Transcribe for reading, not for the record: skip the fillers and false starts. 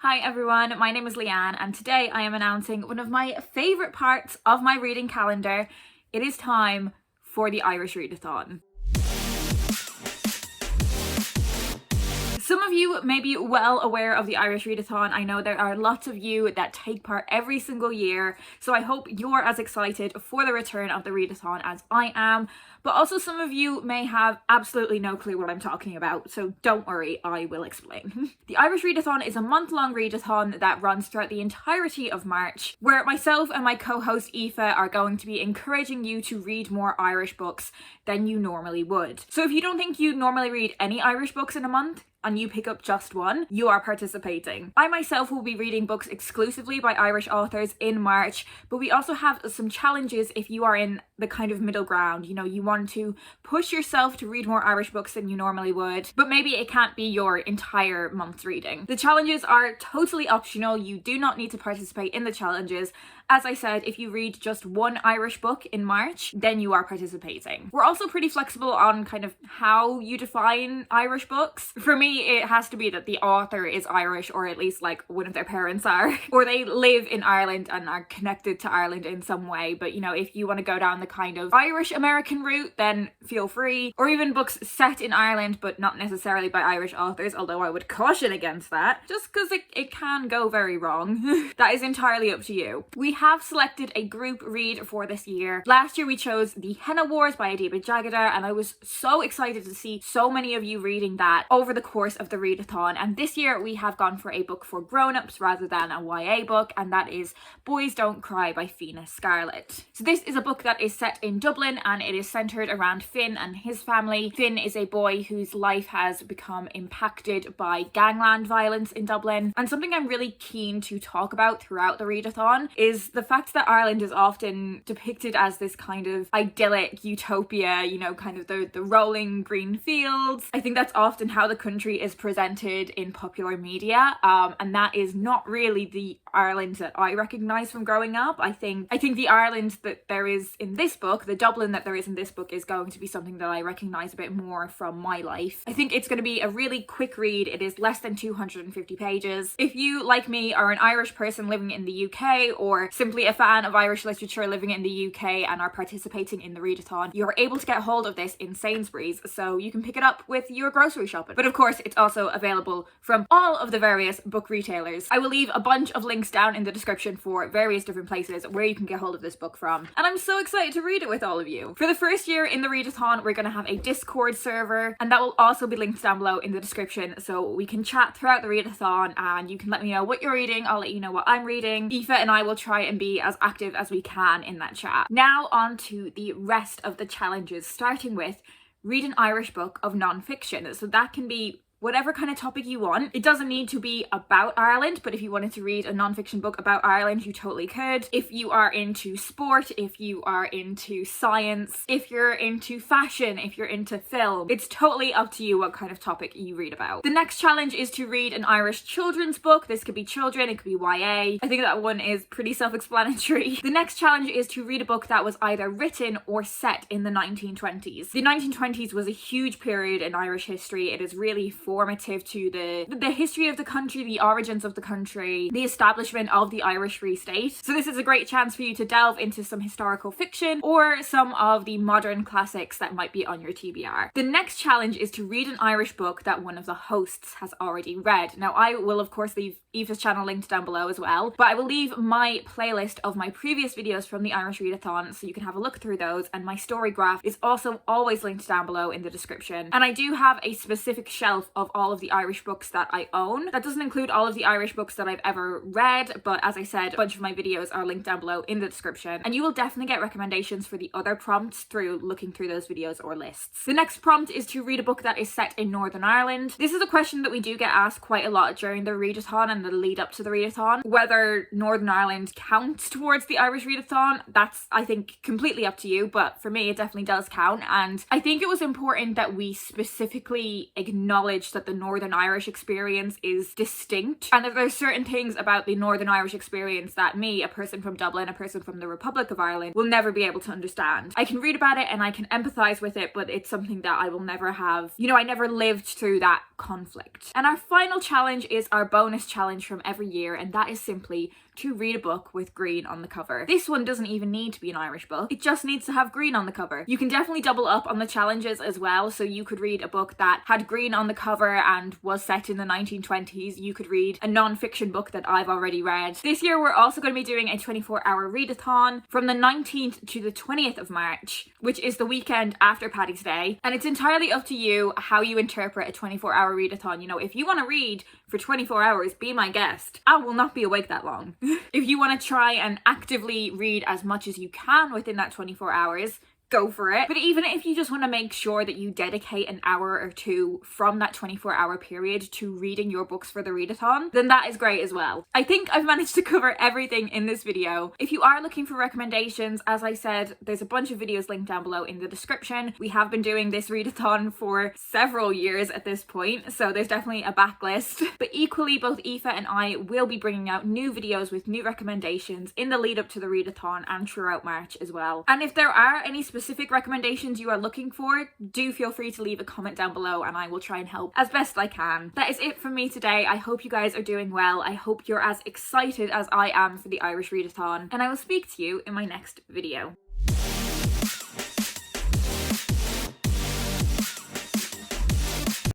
Hi everyone, my name is Leanne and today I am announcing one of my favourite parts of my reading calendar. It is time for the Irish Readathon. Some of you may be well aware of the Irish Readathon. I know there are lots of you that take part every single year, so I hope you're as excited for the return of the Readathon as I am. But also some of you may have absolutely no clue what I'm talking about, so don't worry, I will explain. The Irish Readathon is a month-long readathon that runs throughout the entirety of March, where myself and my co-host Aoife are going to be encouraging you to read more Irish books than you normally would. So if you don't think you normally read any Irish books in a month, and you pick up just one, you are participating. I myself will be reading books exclusively by Irish authors in March, but we also have some challenges if you are in the kind of middle ground. You know, you want to push yourself to read more Irish books than you normally would, but maybe it can't be your entire month's reading. The challenges are totally optional. You do not need to participate in the challenges. As I said, if you read just one Irish book in March, then you are participating. We're also pretty flexible on kind of how you define Irish books. For me, it has to be that the author is Irish, or at least like one of their parents are, or they live in Ireland and are connected to Ireland in some way. But you know, if you want to go down the kind of Irish American route, then feel free. Or even books set in Ireland, but not necessarily by Irish authors, although I would caution against that, just because it can go very wrong. That is entirely up to you. We have selected a group read for this year. Last year we chose The Henna Wars by Aoife and I was so excited to see so many of you reading that over the course of the readathon, and this year we have gone for a book for grown-ups rather than a YA book, and that is Boys Don't Cry by Fiona Scarlett. So this is a book that is set in Dublin and it is centred around Finn and his family. Finn is a boy whose life has become impacted by gangland violence in Dublin, and something I'm really keen to talk about throughout the readathon is the fact that Ireland is often depicted as this kind of idyllic utopia, you know, kind of the rolling green fields. I think that's often how the country is presented in popular media, and that is not really the Ireland that I recognise from growing up. I think the Ireland that there is in this book, the Dublin that there is in this book, is going to be something that I recognise a bit more from my life. I think it's going to be a really quick read. It is less than 250 pages. If you, like me, are an Irish person living in the UK, or simply a fan of Irish literature living in the UK and are participating in the readathon, you're able to get hold of this in Sainsbury's, so you can pick it up with your grocery shopping. But of course, it's also available from all of the various book retailers. I will leave a bunch of links down in the description for various different places where you can get hold of this book from, and I'm so excited to read it with all of you. For the first year in the readathon, we're going to have a Discord server, and that will also be linked down below in the description, so we can chat throughout the readathon and you can let me know what you're reading. I'll let you know what I'm reading. Aoife and I will try and be as active as we can in that chat. Now on to the rest of the challenges, starting with read an Irish book of non-fiction. So that can be whatever kind of topic you want. It doesn't need to be about Ireland, but if you wanted to read a non-fiction book about Ireland, you totally could. If you are into sport, if you are into science, if you're into fashion, if you're into film, it's totally up to you what kind of topic you read about. The next challenge is to read an Irish children's book. This could be children, it could be YA. I think that one is pretty self-explanatory. The next challenge is to read a book that was either written or set in the 1920s. The 1920s was a huge period in Irish history. It is really formative to the history of the country, the origins of the country, the establishment of the Irish Free State. So this is a great chance for you to delve into some historical fiction or some of the modern classics that might be on your TBR. The next challenge is to read an Irish book that one of the hosts has already read. Now I will of course leave Aoife's channel linked down below as well, but I will leave my playlist of my previous videos from the Irish Readathon so you can have a look through those, and my story graph is also always linked down below in the description. And I do have a specific shelf of all of the Irish books that I own. That doesn't include all of the Irish books that I've ever read, but as I said, a bunch of my videos are linked down below in the description, and you will definitely get recommendations for the other prompts through looking through those videos or lists. The next prompt is to read a book that is set in Northern Ireland. This is a question that we do get asked quite a lot during the readathon and the lead up to the readathon. Whether Northern Ireland counts towards the Irish Readathon, that's, I think, completely up to you, but for me it definitely does count, and I think it was important that we specifically acknowledge acknowledge that the Northern Irish experience is distinct, and that there's certain things about the Northern Irish experience that me, a person from Dublin, a person from the Republic of Ireland, will never be able to understand. I can read about it and I can empathise with it, but it's something that I will never have, I never lived through that conflict. And our final challenge is our bonus challenge from every year, and that is simply to read a book with green on the cover. This one doesn't even need to be an Irish book, it just needs to have green on the cover. You can definitely double up on the challenges as well, so you could read a book that had green on the cover and was set in the 1920s. You could read a non-fiction book that I've already read. This year we're also going to be doing a 24-hour readathon from the 19th to the 20th of March, which is the weekend after Paddy's Day, and it's entirely up to you how you interpret a 24-hour readathon. If you want to read for 24 hours, be my guest. I will not be awake that long. If you want to try and actively read as much as you can within that 24 hours, go for it. But even if you just want to make sure that you dedicate an hour or two from that 24-hour period to reading your books for the readathon, then that is great as well. I think I've managed to cover everything in this video. If you are looking for recommendations, as I said, there's a bunch of videos linked down below in the description. We have been doing this readathon for several years at this point, so there's definitely a backlist. But equally, both Aoife and I will be bringing out new videos with new recommendations in the lead up to the readathon and throughout March as well. And if there are any specific recommendations you are looking for, do feel free to leave a comment down below and I will try and help as best I can. That is it from me today. I hope you guys are doing well. I hope you're as excited as I am for the Irish Readathon, and I will speak to you in my next video.